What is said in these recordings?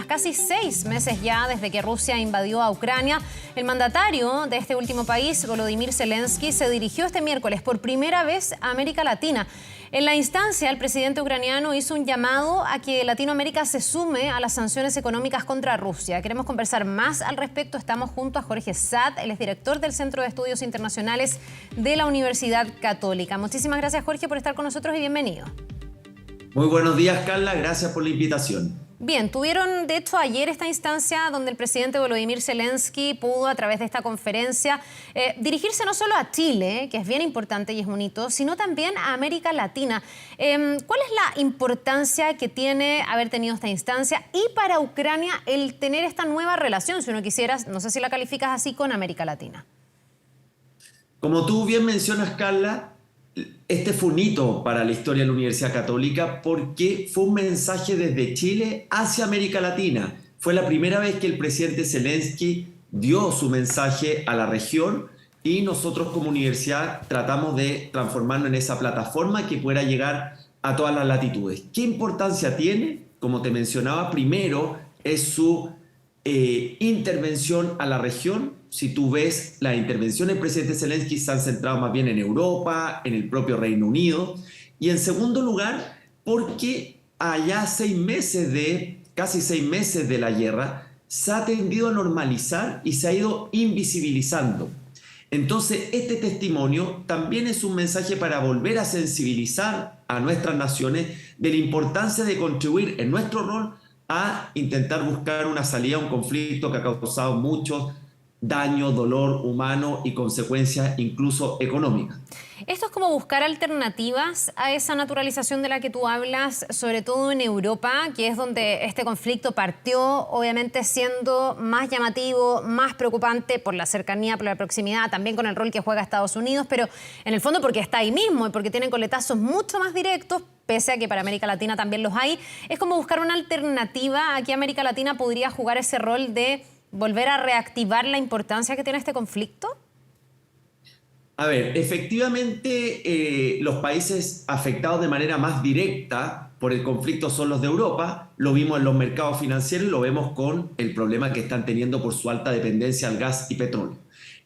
Tras casi 6 meses ya desde que Rusia invadió a Ucrania, el mandatario de este último país, Volodymyr Zelensky, se dirigió este miércoles por primera vez a América Latina. En la instancia, el presidente ucraniano hizo un llamado a que Latinoamérica se sume a las sanciones económicas contra Rusia. Queremos conversar más al respecto. Estamos junto a Jorge Saad, él es director del Centro de Estudios Internacionales de la Universidad Católica. Muchísimas gracias, Jorge, por estar con nosotros y bienvenido. Muy buenos días, Carla. Gracias por la invitación. Bien, tuvieron de hecho ayer esta instancia donde el presidente Volodymyr Zelensky pudo a través de esta conferencia dirigirse no solo a Chile, que es bien importante y es un hito, sino también a América Latina. ¿Cuál es la importancia que tiene haber tenido esta instancia y para Ucrania el tener esta nueva relación, si uno quisiera, no sé si la calificas así, con América Latina? Como tú bien mencionas, Carla, este fue un hito para la historia de la Universidad Católica porque fue un mensaje desde Chile hacia América Latina. Fue la primera vez que el presidente Zelensky dio su mensaje a la región y nosotros como universidad tratamos de transformarnos en esa plataforma que pueda llegar a todas las latitudes. ¿Qué importancia tiene? Como te mencionaba, primero es su intervención a la región. Si tú ves, las intervenciones del presidente Zelensky se han centrado más bien en Europa, en el propio Reino Unido. Y en segundo lugar, porque allá casi 6 meses de la guerra, se ha tendido a normalizar y se ha ido invisibilizando. Entonces, este testimonio también es un mensaje para volver a sensibilizar a nuestras naciones de la importancia de contribuir en nuestro rol a intentar buscar una salida a un conflicto que ha causado mucho daño, dolor humano y consecuencias incluso económicas. Esto es como buscar alternativas a esa naturalización de la que tú hablas, sobre todo en Europa, que es donde este conflicto partió, obviamente siendo más llamativo, más preocupante por la cercanía, por la proximidad, también con el rol que juega Estados Unidos, pero en el fondo porque está ahí mismo y porque tienen coletazos mucho más directos, pese a que para América Latina también los hay. Es como buscar una alternativa a que América Latina podría jugar ese rol de volver a reactivar la importancia que tiene este conflicto. A ver, efectivamente los países afectados de manera más directa por el conflicto son los de Europa. Lo vimos en los mercados financieros y lo vemos con el problema que están teniendo por su alta dependencia al gas y petróleo.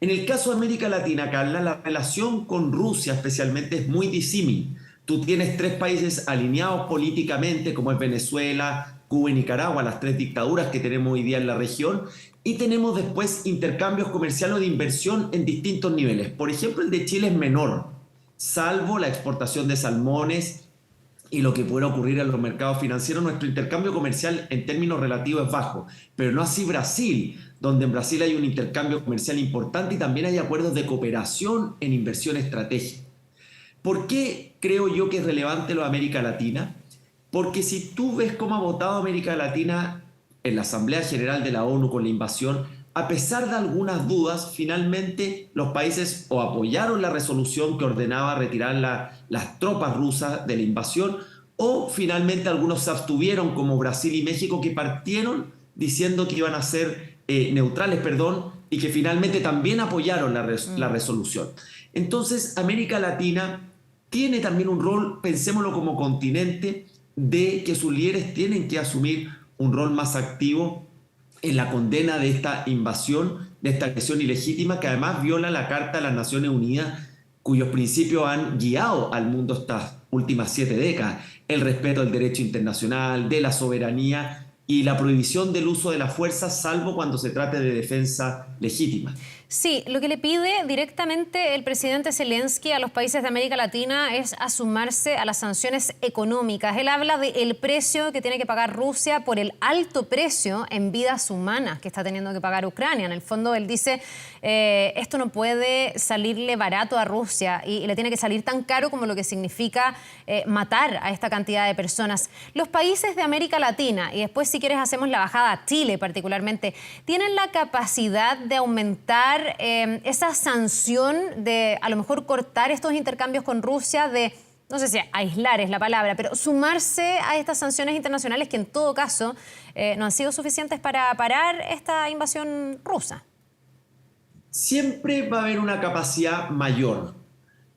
En el caso de América Latina, Carla, la relación con Rusia especialmente es muy disímil. Tú tienes 3 países alineados políticamente, como es Venezuela, Cuba y Nicaragua, las 3 dictaduras que tenemos hoy día en la región, y tenemos después intercambios comerciales o de inversión en distintos niveles. Por ejemplo, el de Chile es menor, salvo la exportación de salmones y lo que pueda ocurrir en los mercados financieros. Nuestro intercambio comercial en términos relativos es bajo, pero no así Brasil, donde en Brasil hay un intercambio comercial importante y también hay acuerdos de cooperación en inversión estratégica. ¿Por qué creo yo que es relevante lo de América Latina? Porque si tú ves cómo ha votado América Latina en la Asamblea General de la ONU con la invasión, a pesar de algunas dudas, finalmente los países o apoyaron la resolución que ordenaba retirar las tropas rusas de la invasión, o finalmente algunos se abstuvieron, como Brasil y México, que partieron diciendo que iban a ser neutrales, y que finalmente también apoyaron la resolución. Entonces, América Latina tiene también un rol, pensémoslo como continente, de que sus líderes tienen que asumir un rol más activo en la condena de esta invasión, de esta agresión ilegítima que además viola la Carta de las Naciones Unidas, cuyos principios han guiado al mundo estas últimas 7 décadas. El respeto del derecho internacional, de la soberanía y la prohibición del uso de la fuerza, salvo cuando se trate de defensa legítima. Sí, lo que le pide directamente el presidente Zelensky a los países de América Latina es a sumarse a las sanciones económicas. Él habla del precio que tiene que pagar Rusia por el alto precio en vidas humanas que está teniendo que pagar Ucrania. En el fondo, él dice, esto no puede salirle barato a Rusia y le tiene que salir tan caro como lo que significa matar a esta cantidad de personas. Los países de América Latina, y después si quieres hacemos la bajada a Chile particularmente, tienen la capacidad de aumentar esa sanción de a lo mejor cortar estos intercambios con Rusia, de, no sé si aislar es la palabra, pero sumarse a estas sanciones internacionales que en todo caso no han sido suficientes para parar esta invasión rusa? Siempre va a haber una capacidad mayor.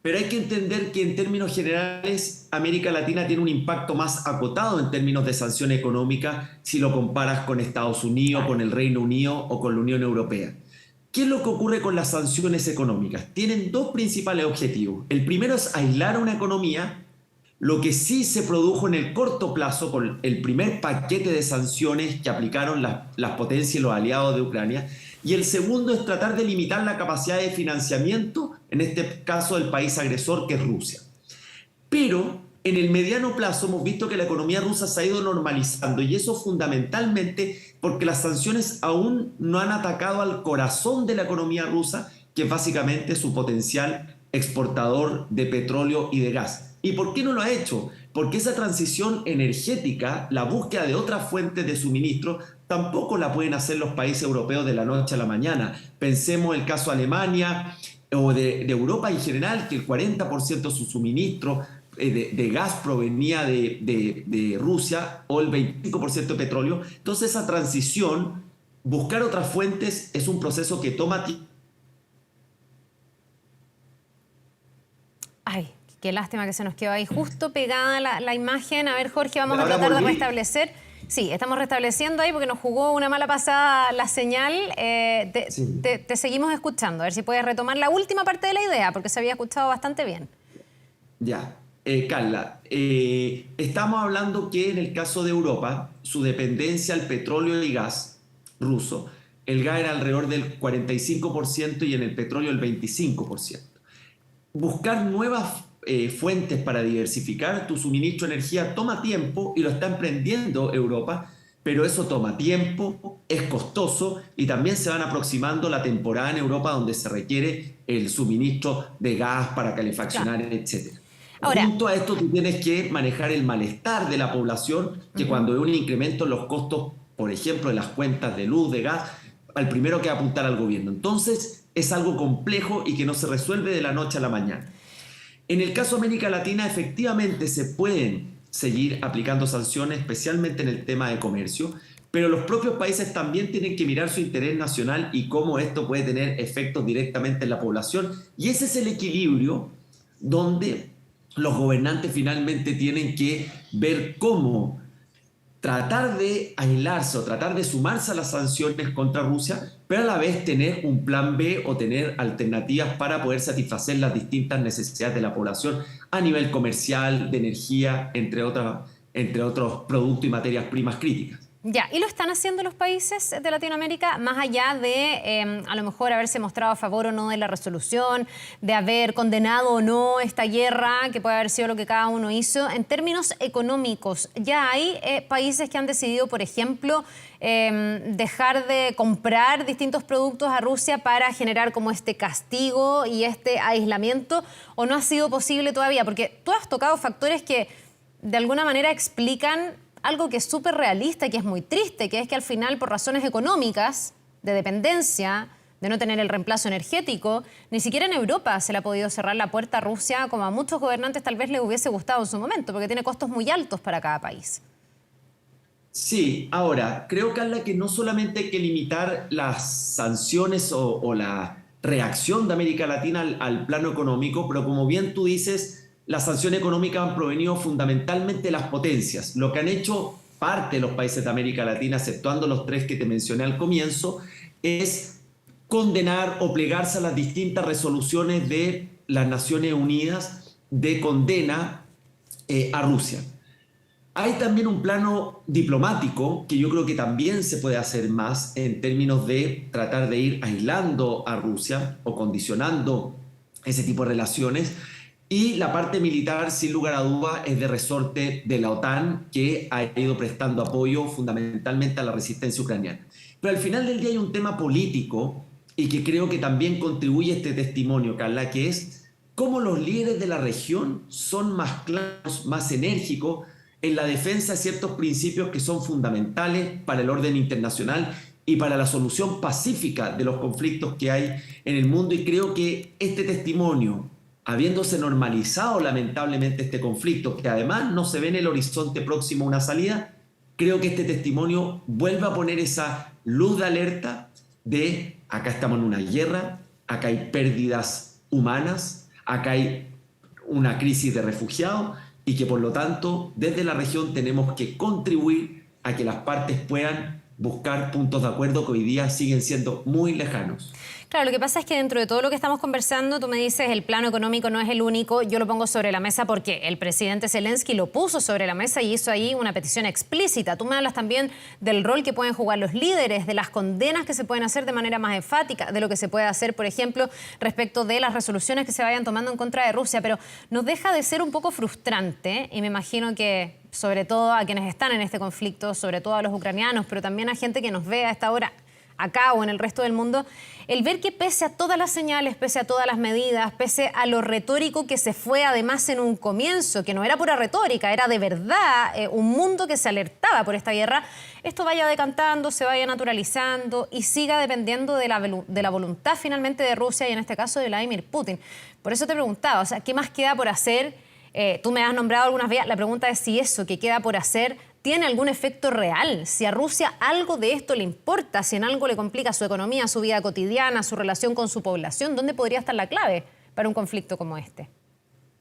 pero hay que entender que en términos generales América Latina tiene un impacto más acotado en términos de sanción económica si lo comparas con Estados Unidos, Claro. con el Reino Unido o con la Unión Europea. ¿Qué es lo que ocurre con las sanciones económicas? Tienen dos principales objetivos. El primero es aislar a una economía, lo que sí se produjo en el corto plazo con el primer paquete de sanciones que aplicaron las potencias y los aliados de Ucrania. Y el segundo es tratar de limitar la capacidad de financiamiento, en este caso del país agresor, que es Rusia. Pero en el mediano plazo hemos visto que la economía rusa se ha ido normalizando y eso fundamentalmente porque las sanciones aún no han atacado al corazón de la economía rusa, que es básicamente su potencial exportador de petróleo y de gas. ¿Y por qué no lo ha hecho? Porque esa transición energética, la búsqueda de otras fuentes de suministro, tampoco la pueden hacer los países europeos de la noche a la mañana. Pensemos el caso de Alemania o de Europa en general, que el 40% de su suministro de gas provenía de Rusia o el 25% de petróleo. Entonces esa transición, buscar otras fuentes es un proceso que toma tiempo. Ay, qué lástima que se nos quedó ahí justo pegada la imagen. A ver, Jorge, vamos a Ahora tratar de volví. restablecer. Sí, estamos restableciendo ahí porque nos jugó una mala pasada la señal. Sí. Te seguimos escuchando. A ver si puedes retomar la última parte de la idea, porque se había escuchado bastante bien. Ya, Carla, estamos hablando que en el caso de Europa, su dependencia al petróleo y gas ruso, el gas era alrededor del 45% y en el petróleo el 25%. Buscar nuevas fuentes para diversificar tu suministro de energía toma tiempo y lo está emprendiendo Europa, pero eso toma tiempo, es costoso y también se van aproximando la temporada en Europa donde se requiere el suministro de gas para calefaccionar, Claro. etc. Ahora, Junto a esto tú tienes que manejar el malestar de la población, que cuando hay un incremento en los costos, por ejemplo, de las cuentas de luz, de gas, al primero que apuntar al gobierno. Entonces es algo complejo y que no se resuelve de la noche a la mañana. En el caso de América Latina, efectivamente se pueden seguir aplicando sanciones, especialmente en el tema de comercio, pero los propios países también tienen que mirar su interés nacional y cómo esto puede tener efectos directamente en la población. Y ese es el equilibrio donde los gobernantes finalmente tienen que ver cómo tratar de aislarse o tratar de sumarse a las sanciones contra Rusia, pero a la vez tener un plan B o tener alternativas para poder satisfacer las distintas necesidades de la población a nivel comercial, de energía, entre otros productos y materias primas críticas. ya, ¿y lo están haciendo los países de Latinoamérica, más allá de a lo mejor haberse mostrado a favor o no de la resolución, de haber condenado o no esta guerra, que puede haber sido lo que cada uno hizo? En términos económicos, ya hay países que han decidido, por ejemplo, dejar de comprar distintos productos a Rusia para generar como este castigo y este aislamiento, ¿o no ha sido posible todavía? Porque tú has tocado factores que de alguna manera explican algo que es súper realista y que es muy triste, que es que al final, por razones económicas, de dependencia, de no tener el reemplazo energético, ni siquiera en Europa se le ha podido cerrar la puerta a Rusia, como a muchos gobernantes tal vez les hubiese gustado en su momento, porque tiene costos muy altos para cada país. Sí, ahora, creo, Carla, que no solamente hay que limitar las sanciones o la reacción de América Latina al plano económico, pero como bien tú dices, las sanciones económicas han provenido fundamentalmente de las potencias. Lo que han hecho parte de los países de América Latina, exceptuando los tres que te mencioné al comienzo, es condenar o plegarse a las distintas resoluciones de las Naciones Unidas de condena a Rusia. Hay también un plano diplomático que yo creo que también se puede hacer más en términos de tratar de ir aislando a Rusia o condicionando ese tipo de relaciones. Y la parte militar, sin lugar a duda, es de resorte de la OTAN, que ha ido prestando apoyo fundamentalmente a la resistencia ucraniana. Pero al final del día hay un tema político y que creo que también contribuye a este testimonio, Carla, que es cómo los líderes de la región son más claros, más enérgicos en la defensa de ciertos principios que son fundamentales para el orden internacional y para la solución pacífica de los conflictos que hay en el mundo. Y creo que este testimonio, habiéndose normalizado lamentablemente este conflicto, que además no se ve en el horizonte próximo una salida, creo que este testimonio vuelve a poner esa luz de alerta de acá estamos en una guerra, acá hay pérdidas humanas, acá hay una crisis de refugiados y que por lo tanto desde la región tenemos que contribuir a que las partes puedan buscar puntos de acuerdo que hoy día siguen siendo muy lejanos. Claro, lo que pasa es que dentro de todo lo que estamos conversando, tú me dices el plano económico no es el único, yo lo pongo sobre la mesa porque el presidente Zelensky lo puso sobre la mesa y hizo ahí una petición explícita. Tú me hablas también del rol que pueden jugar los líderes, de las condenas que se pueden hacer de manera más enfática, de lo que se puede hacer, por ejemplo, respecto de las resoluciones que se vayan tomando en contra de Rusia, pero nos deja de ser un poco frustrante y me imagino que sobre todo a quienes están en este conflicto, sobre todo a los ucranianos, pero también a gente que nos ve a esta hora acá o en el resto del mundo, el ver que pese a todas las señales, pese a todas las medidas, pese a lo retórico que se fue además en un comienzo, que no era pura retórica, era de verdad un mundo que se alertaba por esta guerra, esto vaya decantando, se vaya naturalizando y siga dependiendo de la voluntad finalmente de Rusia y en este caso de Vladimir Putin. Por eso te preguntaba, o sea, ¿qué más queda por hacer? Tú me has nombrado algunas vías, la pregunta es si eso que queda por hacer tiene algún efecto real, si a Rusia algo de esto le importa, si en algo le complica su economía, su vida cotidiana, su relación con su población, ¿dónde podría estar la clave para un conflicto como este?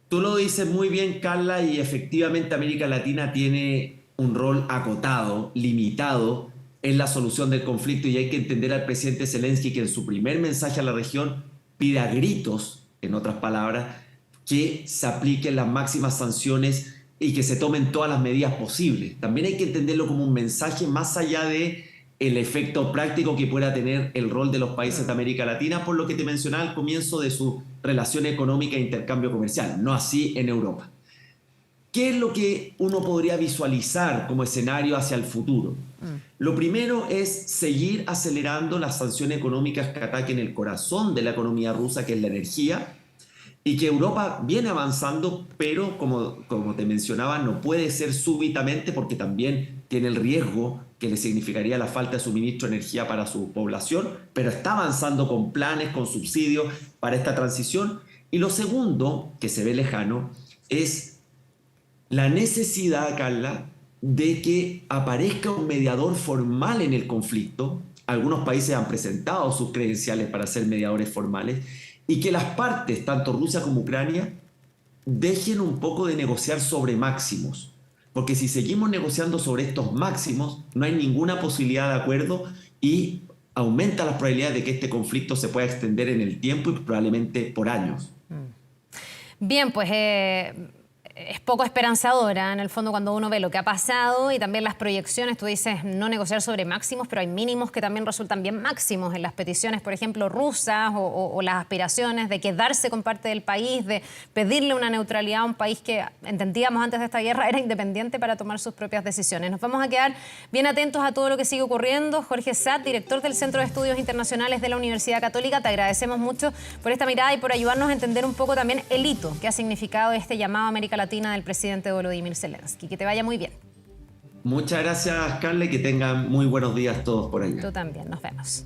Tú lo dices muy bien, Carla, y efectivamente América Latina tiene un rol acotado, limitado en la solución del conflicto y hay que entender al presidente Zelensky que en su primer mensaje a la región pide a gritos, en otras palabras, que se apliquen las máximas sanciones y que se tomen todas las medidas posibles. También hay que entenderlo como un mensaje más allá de el efecto práctico que pueda tener el rol de los países de América Latina, por lo que te mencionaba al comienzo de su relación económica e intercambio comercial, no así en Europa. ¿Qué es lo que uno podría visualizar como escenario hacia el futuro? Lo primero es seguir acelerando las sanciones económicas que ataquen el corazón de la economía rusa, que es la energía, y que Europa viene avanzando, pero como te mencionaba, no puede ser súbitamente porque también tiene el riesgo que le significaría la falta de suministro de energía para su población, pero está avanzando con planes, con subsidios para esta transición. Y lo segundo, que se ve lejano, es la necesidad, Carla, de que aparezca un mediador formal en el conflicto. Algunos países han presentado sus credenciales para ser mediadores formales y que las partes, tanto Rusia como Ucrania, dejen un poco de negociar sobre máximos. Porque si seguimos negociando sobre estos máximos, no hay ninguna posibilidad de acuerdo y aumenta las probabilidades de que este conflicto se pueda extender en el tiempo y probablemente por años. Bien, pues es poco esperanzadora en el fondo cuando uno ve lo que ha pasado y también las proyecciones. Tú dices no negociar sobre máximos, pero hay mínimos que también resultan bien máximos en las peticiones, por ejemplo, rusas o las aspiraciones de quedarse con parte del país, de pedirle una neutralidad a un país que entendíamos antes de esta guerra era independiente para tomar sus propias decisiones. Nos vamos a quedar bien atentos a todo lo que sigue ocurriendo. Jorge Satt, director del Centro de Estudios Internacionales de la Universidad Católica, te agradecemos mucho por esta mirada y por ayudarnos a entender un poco también el hito que ha significado este llamado a América Latina del presidente Volodymyr Zelensky. Que te vaya muy bien. Muchas gracias, Carla, y que tengan muy buenos días todos por allá. Tú también, nos vemos.